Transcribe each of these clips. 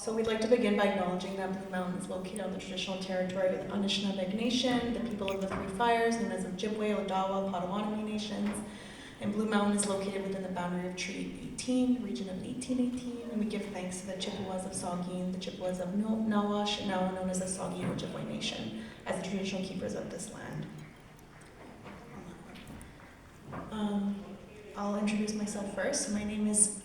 So we'd like to begin by acknowledging that Blue Mountain is located on the traditional territory of the Anishinaabe Nation, the people of the Three Fires, known as Ojibwe, Odawa, Potawatomi nations. And Blue Mountain is located within the boundary of Treaty 18, region of 1818, and we give thanks to the Chippewas of Saugeen, the Chippewas of Nawash, now known as the Saugeen Ojibwe Nation, as the traditional keepers of this land. I'll introduce myself first. My name is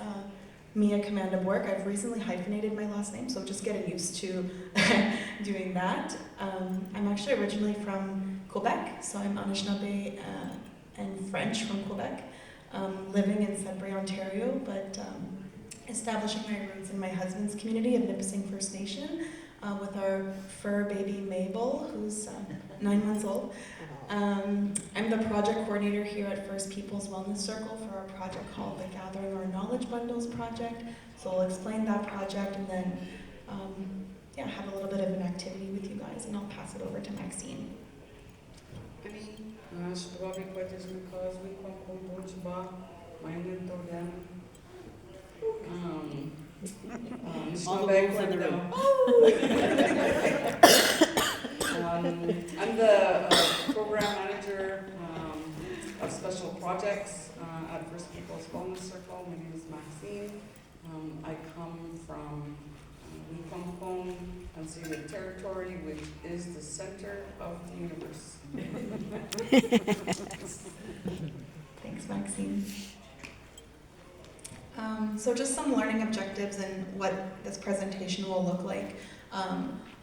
Mia Commanda-Bourque. I've recently hyphenated my last name, so just getting used to doing that. I'm actually originally from Quebec, so I'm Anishinaabe and French from Quebec, living in Sudbury, Ontario, but establishing my roots in my husband's community of Nipissing First Nation with our fur baby Mabel, who's 9 months old. I'm the project coordinator here at First Peoples Wellness Circle for our project called the Gathering Our Knowledge Bundles project. So I'll explain that project and then have a little bit of an activity with you guys, and I'll pass it over to Maxine. I'm the program manager of special projects at First Peoples Wellness Circle. My name is Maxine. I come from Wikwamkong, unceded territory, which is the center of the universe. Thanks, Maxine. So just some learning objectives and what this presentation will look like.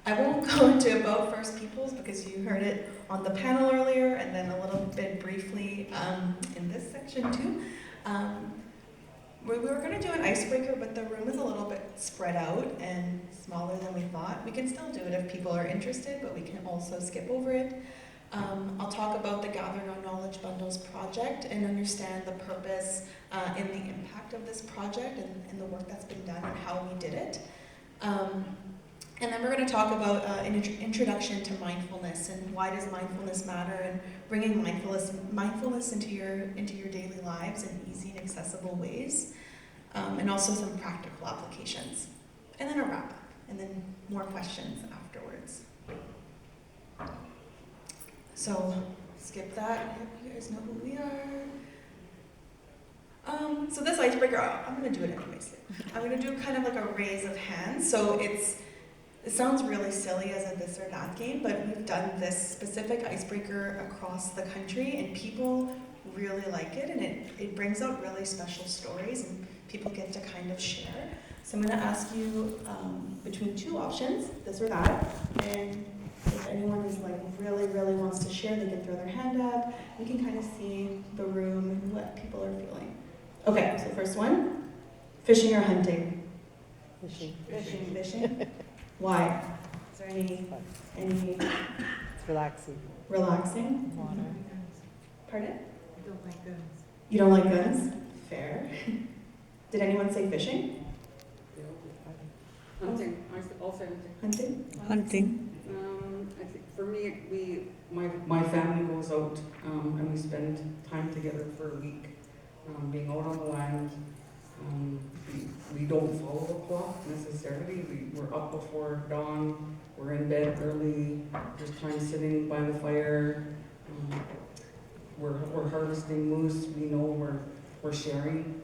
I won't go into about First Peoples because you heard it on the panel earlier and then a little bit briefly in this section too. We were going to do an icebreaker, but the room is a little bit spread out and smaller than we thought. We can still do it if people are interested, but we can also skip over it. I'll talk about the Gathering Our Knowledge Bundles project and understand the purpose and the impact of this project and the work that's been done and how we did it. And then we're going to talk about an introduction to mindfulness and why does mindfulness matter, and bringing mindfulness into your daily lives in easy and accessible ways, and also some practical applications. And then a wrap up, and then more questions afterwards. So skip that. You guys know who we are. So this icebreaker, I'm going to do it anyways. I'm going to do kind of like a raise of hands. So it sounds really silly as a this or that game, but we've done this specific icebreaker across the country, and people really like it, and it brings out really special stories, and people get to kind of share. So I'm going to ask you between two options, this or that, and if anyone is like really, really wants to share, they can throw their hand up. We can kind of see the room and what people are feeling. Okay, so first one, fishing or hunting? Fishing. Why? Is there any? It's relaxing. Relaxing? Water. Pardon? I don't like guns. You don't like guns? Fair. Did anyone say fishing? Hunting. I'll say hunting. Hunting? I think for me, my family goes out and we spend time together for a week, being out on the land. We don't follow the clock necessarily. We're up before dawn. We're in bed early. There's time sitting by the fire. We're harvesting moose. We know we're sharing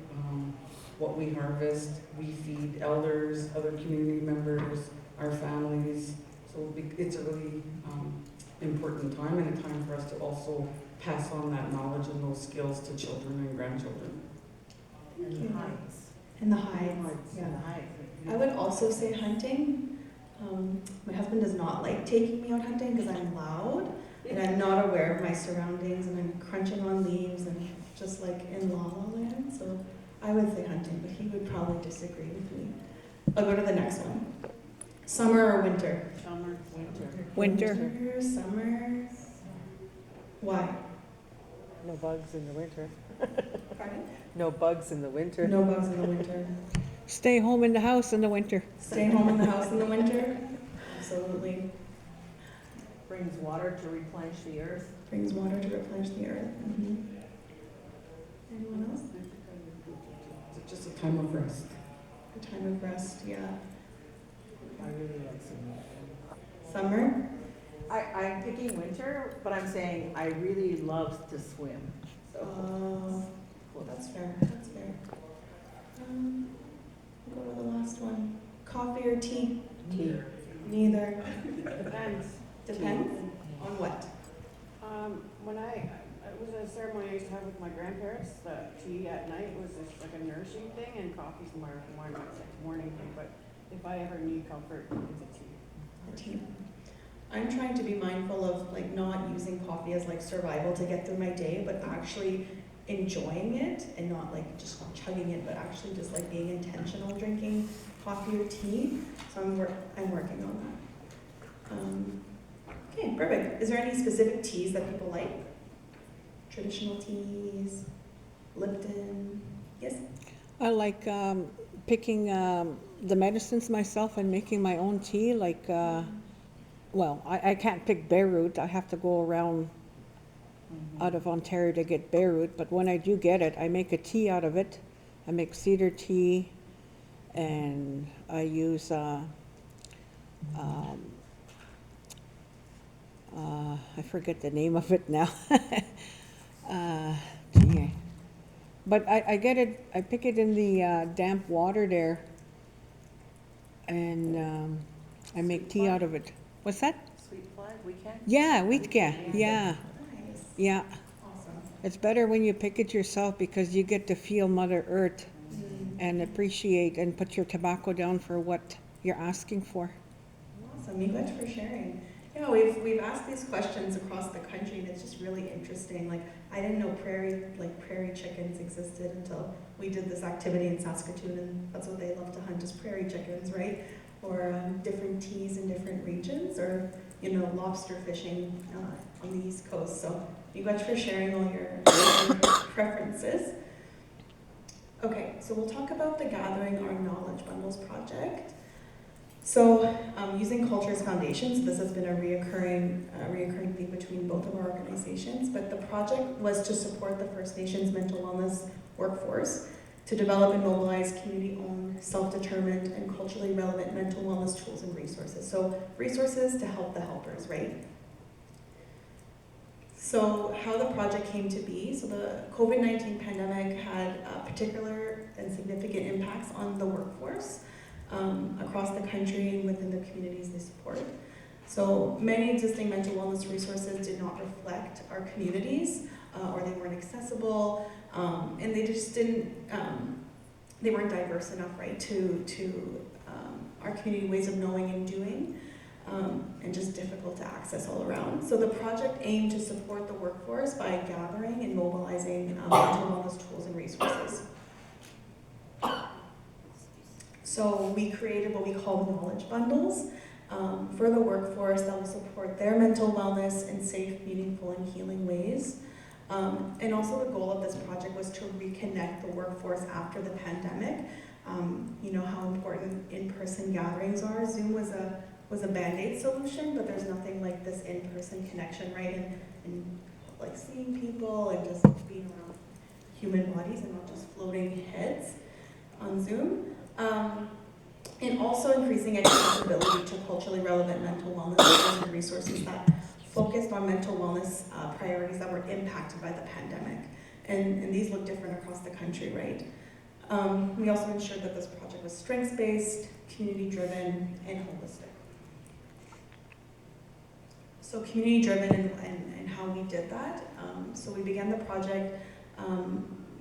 what we harvest. We feed elders, other community members, our families. So it's a really important time, and a time for us to also pass on that knowledge and those skills to children and grandchildren. And the hides. And the hides. Yeah. I would also say hunting. My husband does not like taking me out hunting because I'm loud and I'm not aware of my surroundings, and I'm crunching on leaves and just like in La La Land. So I would say hunting, but he would probably disagree with me. I'll go to the next one. Summer or winter? Summer, Winter. Summer. Why? No bugs in the winter. Pardon? No bugs in the winter. No bugs in the winter. Stay home in the house in the winter. Stay home in the house in the winter? Absolutely. Brings water to replenish the earth. Brings water to replenish the earth. Mm-hmm. Anyone else? It's just a time of rest. A time of rest, yeah. I really like summer. Summer? I'm picking winter, but I'm saying I really love to swim, so. Well, that's fair, that's fair. We'll go to the last one. Coffee or tea? Tea. Neither. Depends. Depends on what? When it was a ceremony I used to have with my grandparents, the tea at night was just like a nourishing thing, and coffee's more like a morning thing, but if I ever need comfort, it's a tea. A tea. I'm trying to be mindful of like not using coffee as like survival to get through my day, but actually enjoying it and not like just chugging it, but actually just like being intentional drinking coffee or tea. So I'm working on that. Okay, perfect. Is there any specific teas that people like? Traditional teas, Lipton? Yes? I like picking the medicines myself and making my own tea. Like, well, I can't pick bare root. I have to go around out of Ontario to get bare root. But when I do get it, I make a tea out of it. I make cedar tea, and I use I forget the name of it now. Gee. But I get it, I pick it in the damp water there, and I make tea out of it. What's that? Sweet flag weekend? Yeah, wheatga, yeah, Nice. yeah. Awesome. It's better when you pick it yourself because you get to feel Mother Earth and appreciate and put your tobacco down for what you're asking for. Awesome, you guys for sharing. Yeah, we've asked these questions across the country, and it's just really interesting. Like, I didn't know prairie chickens existed until we did this activity in Saskatoon, and that's what they love to hunt, is prairie chickens, right? Or different teas in different regions, or lobster fishing on the East Coast. So you guys for sharing all your preferences. Okay, so we'll talk about the Gathering Our Knowledge Bundles project. So using culture as foundation, so this has been a reoccurring theme between both of our organizations, but the project was to support the First Nations mental wellness workforce to develop and mobilize community-owned, self-determined, and culturally relevant mental wellness tools and resources. So resources to help the helpers, right? So how the project came to be, so the COVID-19 pandemic had particular and significant impacts on the workforce across the country and within the communities they support. So many existing mental wellness resources did not reflect our communities, or they weren't accessible, and they just didn't, they weren't diverse enough, right, to our community ways of knowing and doing, and just difficult to access all around. So the project aimed to support the workforce by gathering and mobilizing mental wellness tools and resources. So we created what we call knowledge bundles for the workforce that will support their mental wellness in safe, meaningful, and healing ways. And also the goal of this project was to reconnect the workforce after the pandemic. You know how important in-person gatherings are. Zoom was a Band-Aid solution, but there's nothing like this in-person connection, right? And like seeing people and just being around human bodies and not just floating heads on Zoom. And also increasing accessibility to culturally relevant mental wellness and resources that focused on mental wellness priorities that were impacted by the pandemic. And these look different across the country, right? We also ensured that this project was strengths-based, community-driven, and holistic. So community-driven and how we did that. So we began the project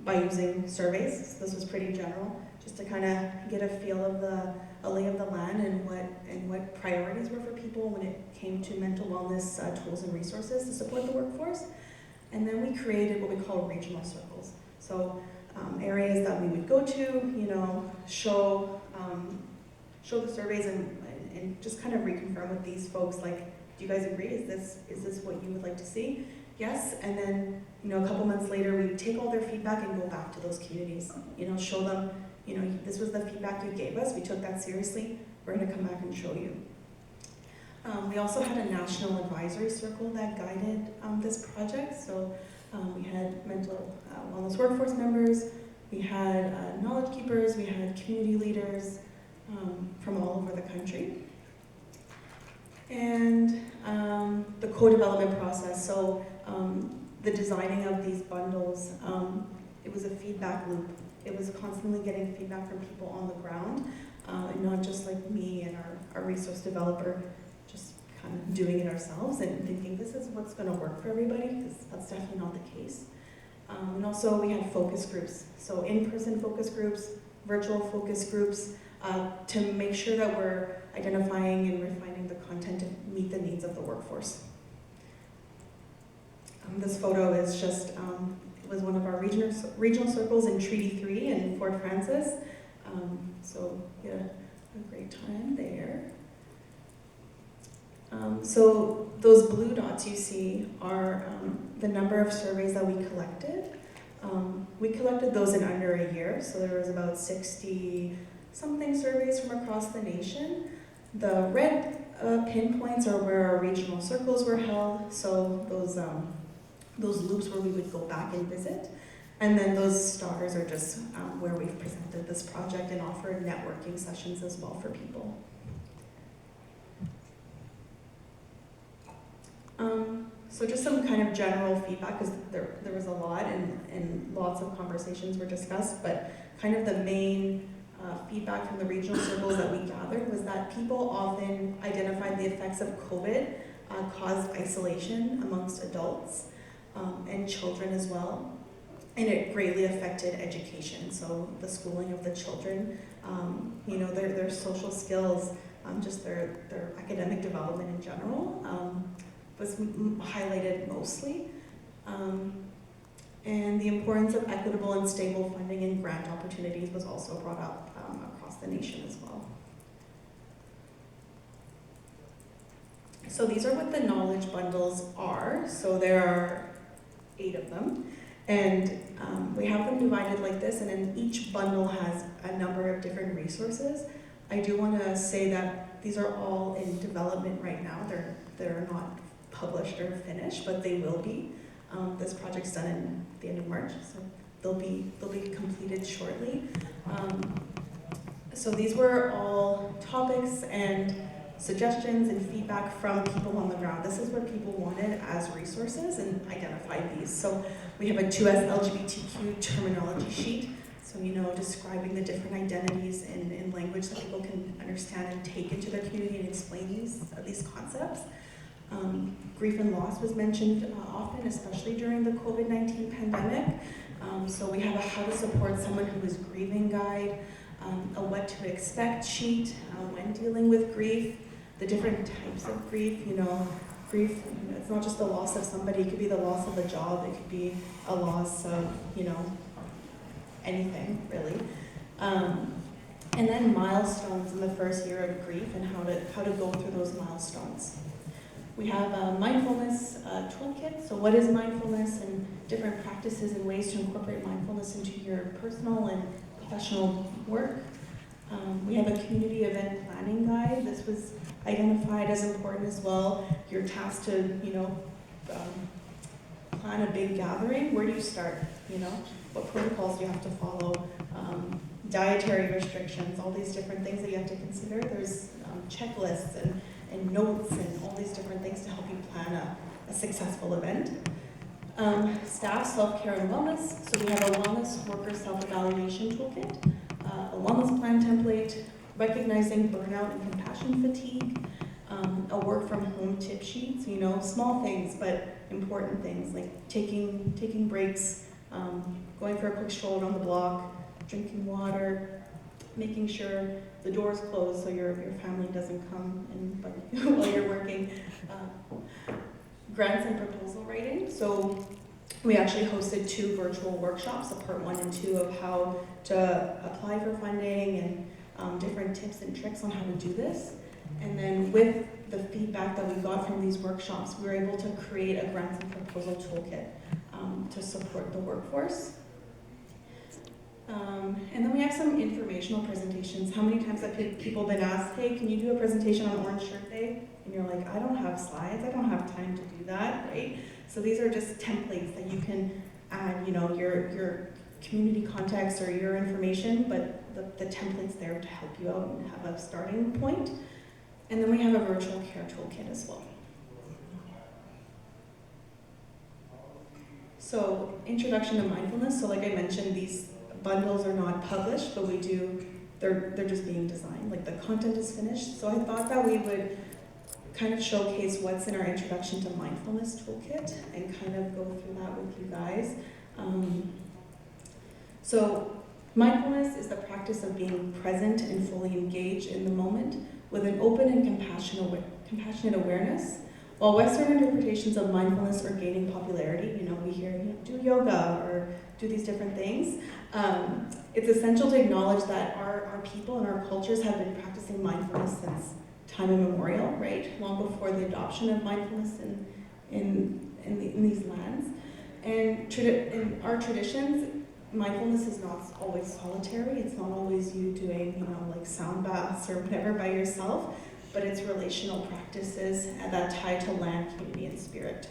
by using surveys. So this was pretty general, just to kind of get a feel of a lay of the land and what priorities were for people when it came to mental wellness tools and resources to support the workforce. And then we created what we call regional circles. So areas that we would go to, show the surveys and just kind of reconfirm with these folks, like, do you guys agree? Is this what you would like to see? Yes. And then, a couple months later, we take all their feedback and go back to those communities. Show them, this was the feedback you gave us. We took that seriously. We're going to come back and show you. We also had a national advisory circle that guided this project. So we had mental wellness workforce members, we had knowledge keepers, we had community leaders from all over the country. And the co-development process, so the designing of these bundles, it was a feedback loop. It was constantly getting feedback from people on the ground, and not just like me and our resource developer just kind of doing it ourselves and thinking this is what's going to work for everybody, because that's definitely not the case. And also we had focus groups, so in-person focus groups, virtual focus groups, to make sure that we're identifying and refining the content to meet the needs of the workforce. This photo is just, it was one of our regional circles in Treaty 3 in Fort Francis. So we had a great time there. So those blue dots you see are the number of surveys that we collected. We collected those in under a year, so there was about 60-something surveys from across the nation. The red pinpoints are where our regional circles were held, so those loops where we would go back and visit. And then those stars are just where we've presented this project and offered networking sessions as well for people. So just some kind of general feedback, because there was a lot and lots of conversations were discussed, but kind of the main feedback from the regional circles that we gathered was that people often identified the effects of COVID caused isolation amongst adults and children as well, and it greatly affected education. So the schooling of the children, you know, their social skills, just their academic development in general was highlighted mostly. And the importance of equitable and stable funding and grant opportunities was also brought up across the nation as well. So these are what the knowledge bundles are. So there are 8 of them. And we have them divided like this, and then each bundle has a number of different resources. I do want to say that these are all in development right now. They're not published or finished, but they will be. This project's done in the end of March, so they'll be completed shortly. So these were all topics and suggestions and feedback from people on the ground. This is what people wanted as resources and identified these. So we have a 2S LGBTQ terminology sheet, so you know, describing the different identities in language that people can understand and take into their community and explain these concepts. Grief and loss was mentioned often, especially during the COVID-19 pandemic. So we have a how to support someone who is grieving guide, a what to expect sheet when dealing with grief, the different types of grief. You know, grief, you know, it's not just the loss of somebody, it could be the loss of a job, it could be a loss of, you know, anything really. And then milestones in the first year of grief and how to go through those milestones. We have a mindfulness toolkit. So what is mindfulness and different practices and ways to incorporate mindfulness into your personal and professional work. We have a community event planning guide. This was identified as important as well. You're tasked to, you know, plan a big gathering. Where do you start? You know, what protocols do you have to follow? Dietary restrictions, all these different things that you have to consider. There's checklists and notes and all these different things to help you plan a successful event. Staff self-care and wellness. So we have a wellness worker self-evaluation toolkit, a wellness plan template, recognizing burnout and compassion fatigue, a work from home tip sheet. So, you know, small things but important things like taking breaks, going for a quick stroll around the block, drinking water, making sure the door's closed so your family doesn't come in while you're working. Grants and proposal writing. So we actually hosted 2 virtual workshops, a part 1 and 2 of how to apply for funding and different tips and tricks on how to do this. And then with the feedback that we got from these workshops, we were able to create a grants and proposal toolkit to support the workforce. And then we have some informational presentations. How many times have people been asked, hey, can you do a presentation on Orange Shirt Day? And you're like, I don't have slides, I don't have time to do that, right? So these are just templates that you can add, you know, your community context or your information, but the template's there to help you out and have a starting point. And then we have a virtual care toolkit as well. So, introduction to mindfulness. So like I mentioned, these bundles are not published, but they're just being designed. Like the content is finished. So I thought that we would kind of showcase what's in our introduction to mindfulness toolkit and kind of go through that with you guys. So mindfulness is the practice of being present and fully engaged in the moment with an open and compassionate awareness. While Western interpretations of mindfulness are gaining popularity, we hear, do yoga or do these different things, it's essential to acknowledge that our people and our cultures have been practicing mindfulness since time immemorial, right? Long before the adoption of mindfulness in these lands. And in our traditions, mindfulness is not always solitary. It's not always you doing, like sound baths or whatever by yourself, but it's relational practices that tie to land, community, and spirit.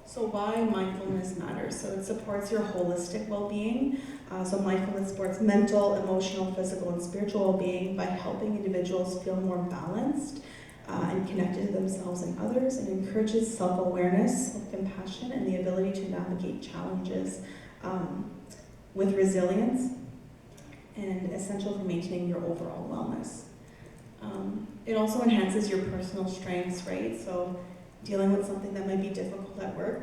So why mindfulness matters? So it supports your holistic well-being. So mindfulness supports mental, emotional, physical, and spiritual well-being by helping individuals feel more balanced and connected to themselves and others, and encourages self-awareness, self-compassion, and the ability to navigate challenges with resilience, and essential for maintaining your overall wellness. It also enhances your personal strengths, right? So dealing with something that might be difficult at work,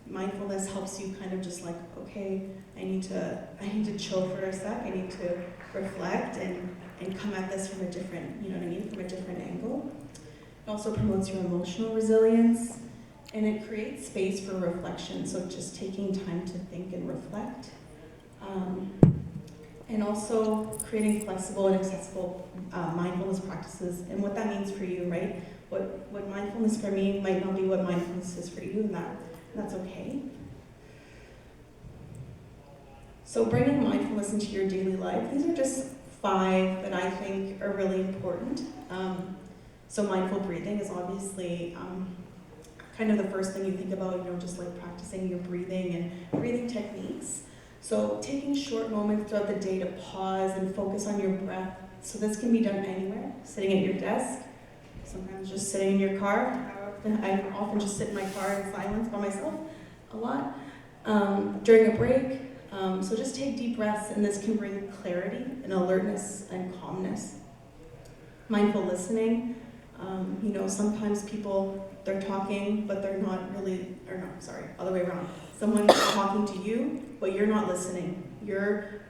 mindfulness helps you kind of just like, okay, I need to chill for a sec, I need to reflect and come at this from a different, from a different angle. It also promotes your emotional resilience, and it creates space for reflection, so just taking time to think and reflect. And also creating flexible and accessible mindfulness practices, and what that means for you, right? What mindfulness for me might not be what mindfulness is for you, and that's okay. So bringing mindfulness into your daily life, these are just 5 that I think are really important. So mindful breathing is obviously kind of the first thing you think about, just like practicing your breathing and breathing techniques. So taking short moments throughout the day to pause and focus on your breath. So this can be done anywhere, sitting at your desk, sometimes just sitting in your car. I often just sit in my car in silence by myself a lot. During a break, so just take deep breaths, and this can bring clarity and alertness and calmness. Mindful listening, sometimes people, they're talking, but they're not really, or no, sorry, other way around. Someone's talking to you, but you're not listening. You're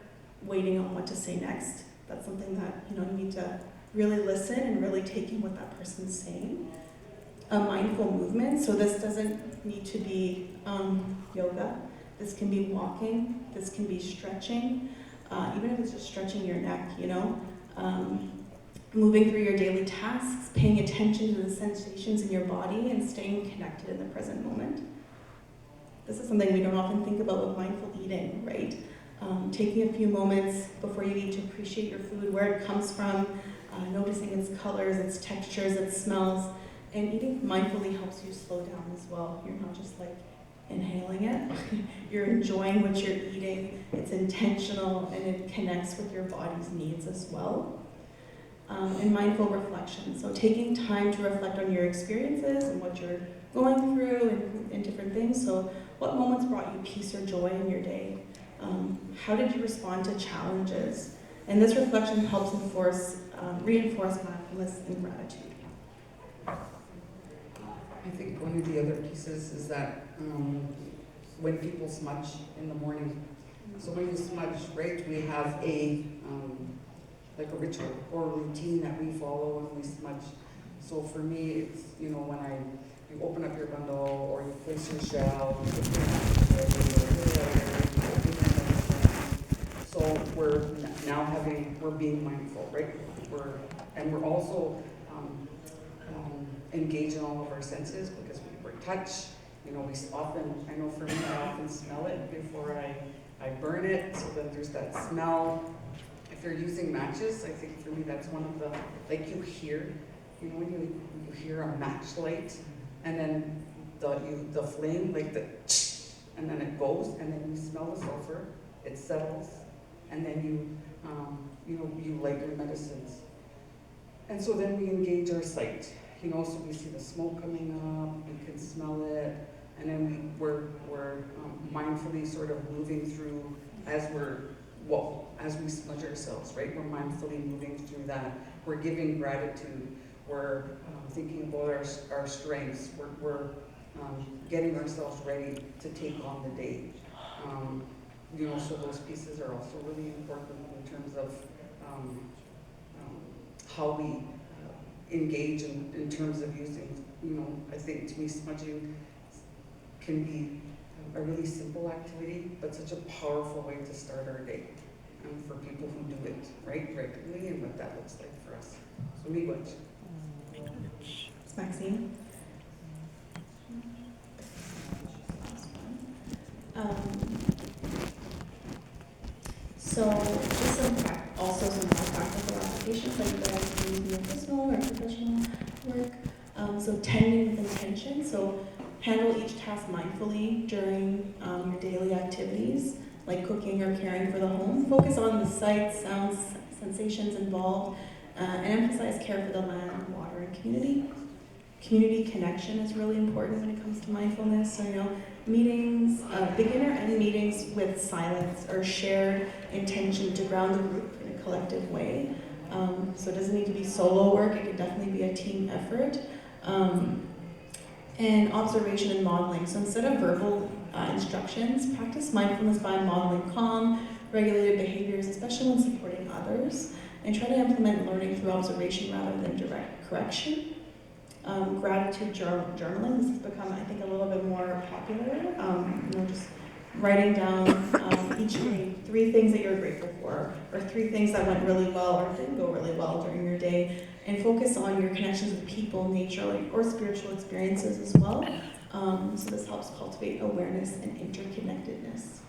waiting on what to say next. That's something that, you need to really listen and really take in what that person's saying. A mindful movement, so this doesn't need to be yoga. This can be walking, this can be stretching, even if it's just stretching your neck, moving through your daily tasks, paying attention to the sensations in your body, and staying connected in the present moment. This is something we don't often think about with mindful eating, right? Taking a few moments before you eat to appreciate your food, where it comes from, noticing its colors, its textures, its smells, and eating mindfully helps you slow down as well. You're not just like inhaling it, you're enjoying what you're eating, it's intentional, and it connects with your body's needs as well. And mindful reflection, so taking time to reflect on your experiences and what you're going through and different things. So what moments brought you peace or joy in your day? How did you respond to challenges? And this reflection helps reinforce mindfulness and gratitude. I think one of the other pieces is that when people smudge in the morning, so when you smudge, right, we have a like a ritual or a routine that we follow when we smudge. So for me, it's, when you open up your bundle or you place your shell, you put your so we're being mindful, right? We're also engaged in all of our senses because we're touch. We often, I know for me, I often smell it before I burn it, so then there's that smell. If you're using matches, I think for me that's one of the, like you hear, when you hear a match light, and then the flame, like the, and and then it goes, and then you smell the sulfur, it settles, and then you light your medicines. And so then we engage our sight, so we see the smoke coming up, we can smell it, and then we're mindfully sort of moving through as we smudge ourselves, right? We're mindfully moving through that. We're giving gratitude. We're thinking about our strengths. We're getting ourselves ready to take on the day. So those pieces are also really important in terms of how we engage in terms of using, I think to me smudging can be a really simple activity, but such a powerful way to start our day for people who do it, right, regularly, and what that looks like for us. So miigwech. Maxine? So just also some more practical applications that you guys can use in your personal or professional work. So tending with intention. So handle each task mindfully during your daily activities, like cooking or caring for the home. Focus on the sights, sounds, sensations involved, and emphasize care for the land, water, and community. Community connection is really important when it comes to mindfulness. So, meetings, beginner and meetings with silence or shared intention to ground the group in a collective way. So it doesn't need to be solo work, it could definitely be a team effort. And observation and modeling. So instead of verbal instructions, practice mindfulness by modeling calm, regulated behaviors, especially when supporting others, and try to implement learning through observation rather than direct correction. Gratitude journaling. This has become, I think, a little bit more popular. Just writing down each day 3 things that you're grateful for, or 3 things that went really well or didn't go really well during your day, and focus on your connections with people, nature, or spiritual experiences as well. So this helps cultivate awareness and interconnectedness.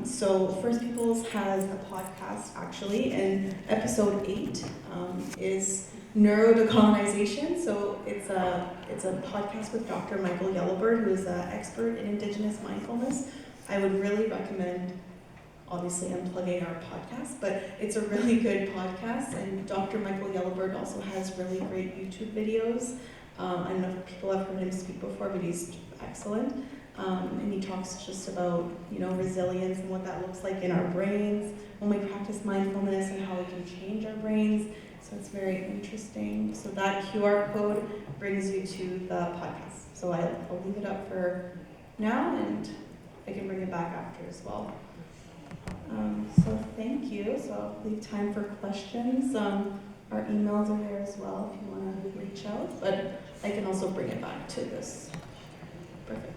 So First Peoples has a podcast actually, and episode 8 is neurodecolonization. So it's a podcast with Dr. Michael Yellowbird, who is an expert in Indigenous mindfulness. I would really recommend. Obviously, I'm plugging our podcast, but it's a really good podcast. And Dr. Michael Yellowbird also has really great YouTube videos. I don't know if people have heard him speak before, but he's excellent. And he talks just about, resilience and what that looks like in our brains when we practice mindfulness and how we can change our brains. So it's very interesting. So that QR code brings you to the podcast. So I'll leave it up for now, and I can bring it back after as well. So thank you. So I'll leave time for questions. Our emails are there as well if you want to reach out. But I can also bring it back to this. Perfect.